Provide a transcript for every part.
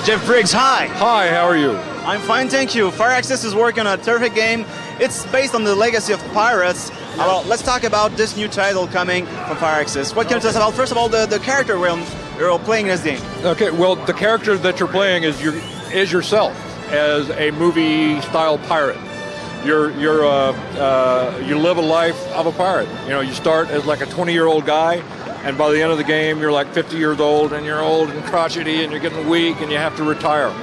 Jeff Briggs, hi. Hi, how are you? I'm fine, thank you. Firaxis is working on a terrific game. It's based on the legacy of Pirates. Well, let's talk about this new title coming from Firaxis. What can you tell us about, first of all, the character you're playing in this game? Okay, well, the character that you're playing is yourself as a movie-style pirate. You live a life of a pirate. You know, you start as like a 20-year-old guy, and by the end of the game, you're like 50 years old, and you're old and crotchety, and you're getting weak, and you have to retire.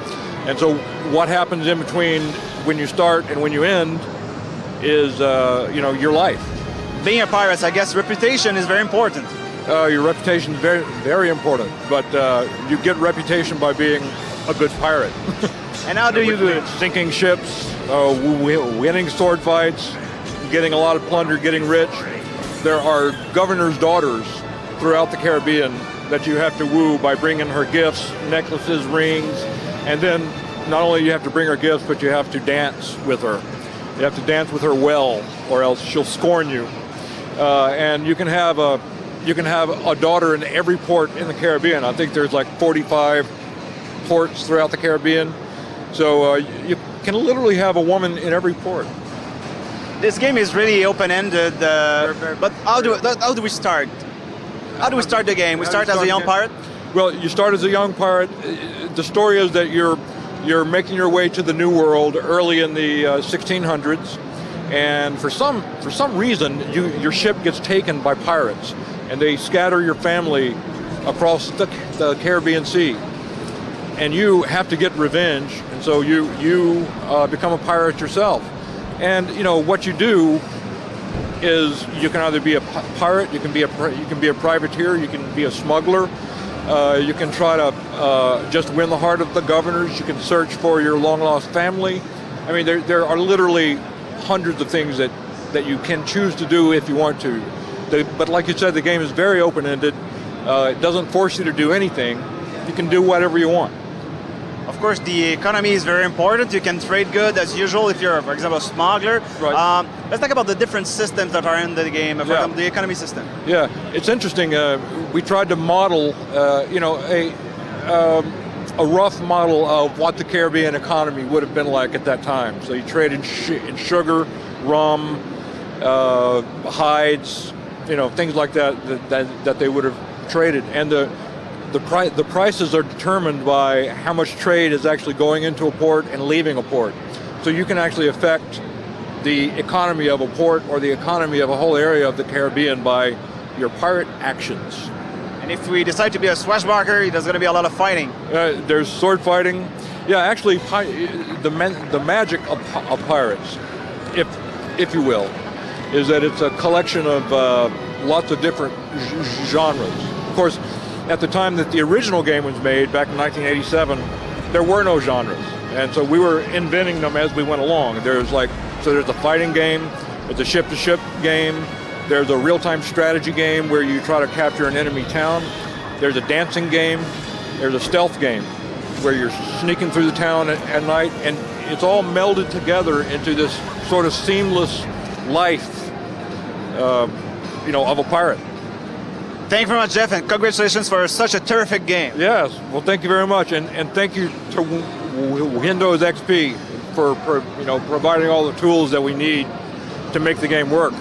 And so what happens in between when you start and when you end is, your life. Being a pirate, I guess reputation is very important. Your reputation is very, very important, but you get reputation by being a good pirate. And how do you do it? Sinking ships, winning sword fights, getting a lot of plunder, getting rich. There are governors' daughters throughout the Caribbean that you have to woo by bringing her gifts, necklaces, rings, and then not only you have to bring her gifts, but you have to dance with her. You have to dance with her well, or else she'll scorn you. And you can have a daughter in every port in the Caribbean. I think there's like 45 ports throughout the Caribbean. So you can literally have a woman in every port. This game is really open-ended, but how do we start? How do we start the game? We start as a young pirate? Well, you start as a young pirate. The story is that you're making your way to the New World early in the 1600s, and for some reason your ship gets taken by pirates, and they scatter your family across the Caribbean Sea, and you have to get revenge, and so you become a pirate yourself. And what you do is you can either be a pirate, you can be a privateer, you can be a smuggler. You can try to just win the heart of the governors. You can search for your long-lost family. I mean, there are literally hundreds of things that you can choose to do if you want to. But like you said, the game is very open-ended. It doesn't force you to do anything. You can do whatever you want. Of course, the economy is very important. You can trade goods as usual if you're, for example, a smuggler. Right. Let's talk about the different systems that are in the game, for example, the economy system. Yeah, it's interesting. We tried to model, a rough model of what the Caribbean economy would have been like at that time. So you trade in sugar, rum, hides, things like that they would have traded. And the prices are determined by how much trade is actually going into a port and leaving a port. So you can actually affect the economy of a port or the economy of a whole area of the Caribbean by your pirate actions. And if we decide to be a swashbuckler, there's going to be a lot of fighting. There's sword fighting. Yeah, actually, the magic of pirates, if you will, is that it's a collection of lots of different genres. Of course, at the time that the original game was made, back in 1987, there were no genres. And so we were inventing them as we went along. There's a fighting game, there's a ship-to-ship game, there's a real-time strategy game where you try to capture an enemy town, there's a dancing game, there's a stealth game where you're sneaking through the town at night, and it's all melded together into this sort of seamless life, of a pirate. Thank you very much, Jeff, and congratulations for such a terrific game. Yes, well, thank you very much, and thank you to Windows XP for providing all the tools that we need to make the game work.